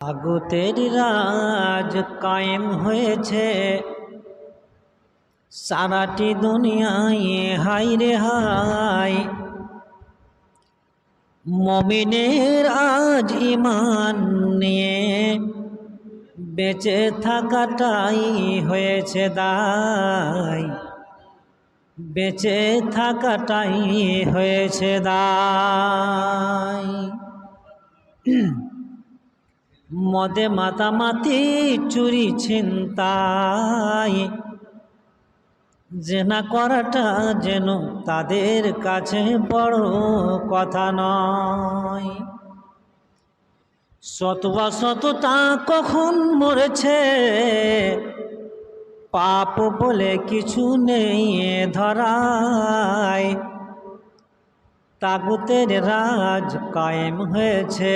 তাগুতের রাজ কায়েম হয়েছে সারাটি দুনিয়ায়, হাই রে হাই। মুমিনের আজ ঈমান নিয়ে বেঁচে থাকাটাই হয়েছে দায়, বেঁচে থাকাটাই হয়েছে দায়। মদে মাতামাতি, চুরি ছিনতাই, জেনা করাটা যেন তাদের কাছে বড় কথা নয়। শতবা শততা কখন মরেছে, পাপ বলে কিছু নেই ধরায়। তাগুতের রাজ কায়েম হয়েছে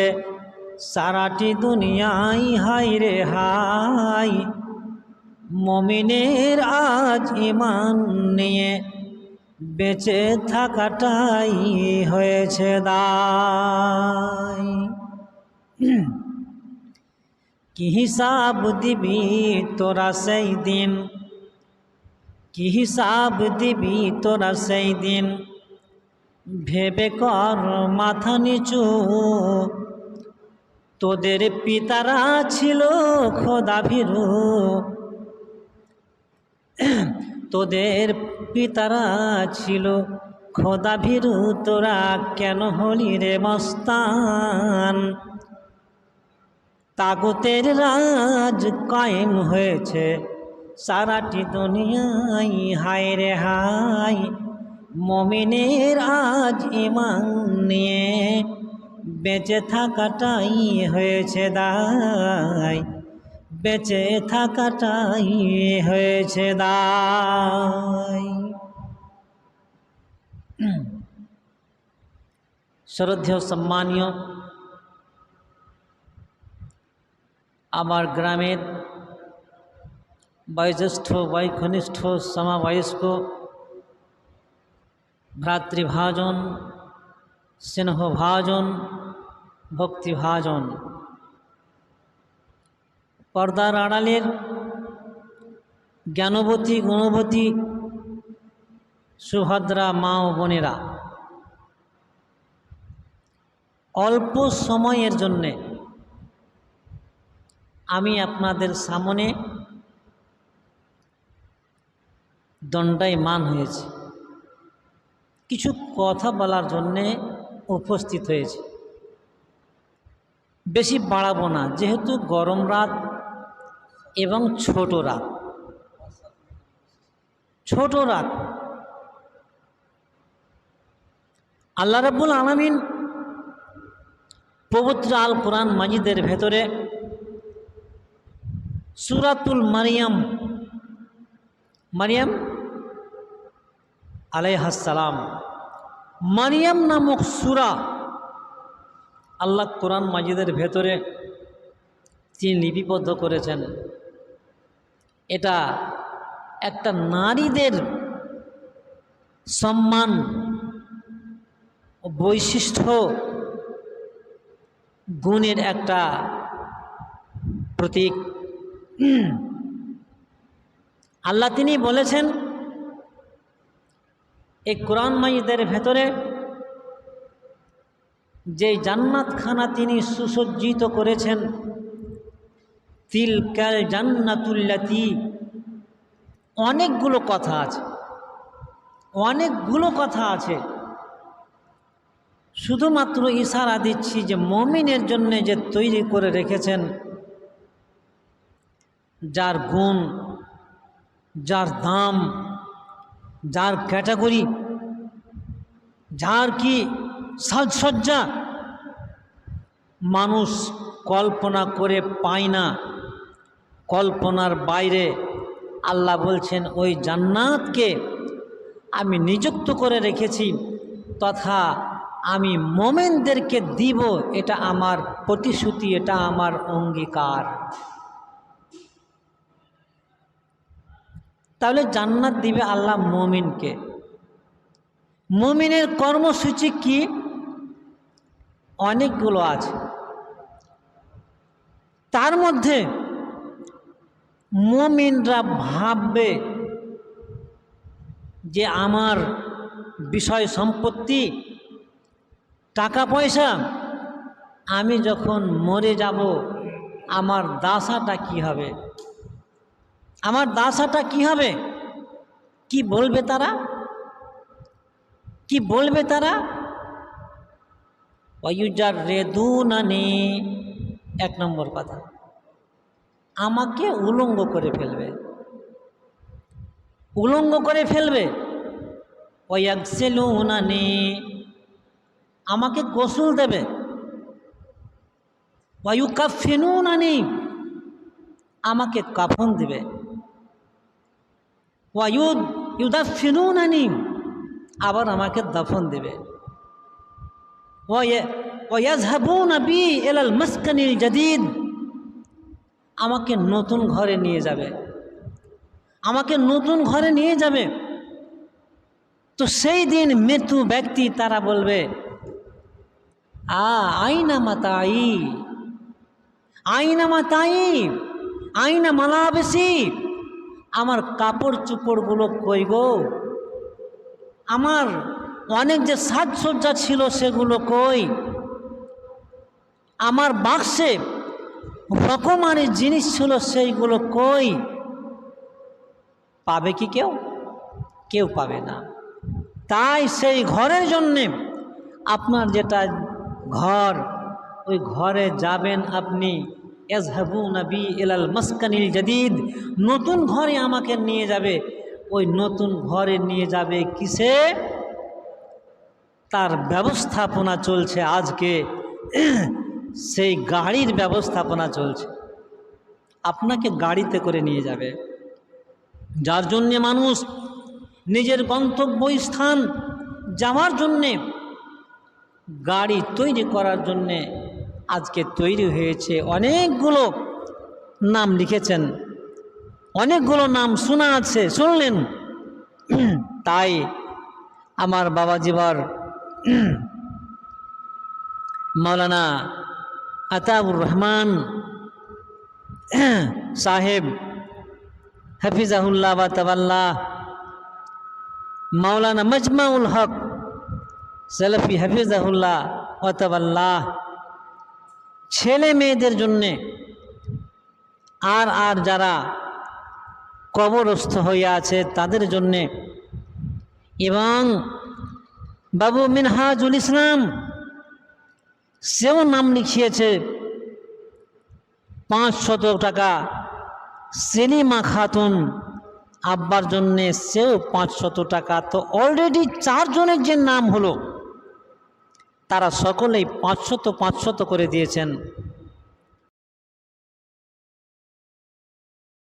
সারাটি দুনিয়ায়, হাই রে হাই। মুমিনের আজ ঈমান নিয়ে বেঁচে থাকাটাই হয়েছে দায়। কি হিসাব দিবি তোরা সেই দিন, কি হিসাব দিবি তোরা সেই দিন, ভেবে কর মাথা নিচু। তোদের পিতারা ছিল খোদা ভীরু, তোদের পিতারা ছিল খোদা ভীরু, তোরা কেন হলি রে মস্তান। তাগুতের রাজ কায়েম হয়েছে সারাটি দুনিয়ায়, হায় রে হায়। মুমিনের আজ ঈমান নিয়ে বেঁচে থাকাটাই হয়েছে দায়, বেঁচে থাকাটাই হয়েছে দায়। শ্রদ্ধেয় সম্মানীয় আমার গ্রামের বয়োজ্যেষ্ঠ, বয়কনিষ্ঠ, সমবয়স্ক ভ্রাতৃভাজন, স্নেহভাজন, ভক্তিভাজন, পর্দার আড়ালের জ্ঞানবতী, গুণবতী, সুভদ্রা মা ও বোনেরা, অল্প সময়ের জন্যে আমি আপনাদের সামনে দণ্ডায়মান হয়েছি, কিছু কথা বলার জন্যে উপস্থিত হয়েছে। বেশি বাড়াবো না, যেহেতু গরম রাত এবং ছোট রাত, ছোট রাত। আল্লাহ রাব্বুল আলামিন পবিত্র আল কোরআন মাজিদের ভেতরে সূরাতুল মারিয়াম, মারিয়াম আলাইহাস সালাম, মারিয়াম নামক সূরা আল্লাহ কোরআন মাজিদের ভেতরে তিনি লিপিবদ্ধ করেছেন। এটা একটা নারীদের সম্মান ও বৈশিষ্ট্য গুণের একটা প্রতীক। আল্লাহ তিনি বলেছেন এই কোরআন মাজিদের ভেতরে যে জান্নাতখানা তিনি সুসজ্জিত করেছেন, তিলকাল জান্নাতুল্লাতি, অনেকগুলো কথা আছে, অনেকগুলো কথা আছে। শুধুমাত্র ইশারা দিচ্ছি যে মুমিনের জন্য যে তৈরি করে রেখেছেন, যার গুণ, যার দাম, যার ক্যাটাগরি, যার কি সাজসজ্জা মানুষ কল্পনা করে পায় না, কল্পনার বাইরে। আল্লাহ বলছেন ওই জান্নাতকে আমি নিযুক্ত করে রেখেছি, তথা আমি মুমিনদেরকে দিব, এটা আমার প্রতিশ্রুতি, এটা আমার অঙ্গীকার। তাহলে জান্নাত দিবে আল্লাহ মুমিনকে। মুমিনের কর্মসূচি কি? অনেকগুলো আছে। তার মধ্যে মুমিনরা ভাববে যে আমার বিষয় সম্পত্তি, টাকা পয়সা, আমি যখন মরে যাব আমার দাসাটা কি হবে, আমার দাসাটা কি হবে, কি বলবে তারা, কি বলবে তারা? ওয়ায়ুজাররিদুনানি, এক নম্বর কথা, আমাকে উলঙ্গ করে ফেলবে, উলঙ্গ করে ফেলবে। ওয়ায়াগসিলুনানি, আমাকে গোসল দেবে। ওয়ায়ুকাফিনুনানি, আমাকে কাফন দিবে। ওয়ায়ুদাফিনুনানি, আবার আমাকে দাফন দিবে। ওয়ায়াযহাবুনা বি ইলাল মাসকানিল জাদীদ, আমাকে নতুন ঘরে নিয়ে যাবে, আমাকে নতুন ঘরে নিয়ে যাবে। তো সেই দিন মৃত্যু ব্যক্তি তারা বলবে, আইনা মাতাই, আইনা মাতাই, আইনা মালাবেসি, আমার কাপড় চোপড়গুলো কই গো, আমার অনেক যে সাজসজ্জা ছিল সেগুলো কই, আমার বাক্সে রকমারি জিনিস ছিল সেইগুলো কই? পাবে কি কেউ? কেউ পাবে না। তাই সেই ঘরের জন্যে আপনার যেটা ঘর, ওই ঘরে যাবেন আপনি, ইয়াযহাবুনা বি ইলাল মাসকানিল জাদীদ, নতুন ঘরে আমাকে নিয়ে যাবে। ওই নতুন ঘরে নিয়ে যাবে কিসে? তার ব্যবস্থাপনা চলছে আজকে, সেই গাড়ির ব্যবস্থাপনা চলছে, আপনাকে গাড়িতে করে নিয়ে যাবে। যার জন্যে মানুষ নিজের গন্তব্যস্থান যাওয়ার জন্যে গাড়ি তৈরি করার জন্যে আজকে তৈরি হয়েছে। অনেকগুলো নাম লিখেছেন, অনেকগুলো নাম শোনা আছে, শুনলেন। তাই আমার বাবাজিবার মাওলানা আতাউর রহমান সাহেব হাফিজাহুল্লাহ ওয়া তাওয়াল্লাহ, মাওলানা মজমাউল হক সালাফি হাফিজাহুল্লাহ ওয়া তাওয়াল্লাহ, ছেলে মেয়েদের জন্যে আর যারা কবরস্থ হয়ে আছে তাদের জন্যে, এবং বাবু মিনহাজুল ইসলাম সেও নাম লিখিয়েছে 500 টাকা। সেলিমা খাতুন আব্বার জন্যে সেও 500 টাকা। তো অলরেডি 4 জনের যে নাম হলো তারা সকলেই 500 করে দিয়েছেন।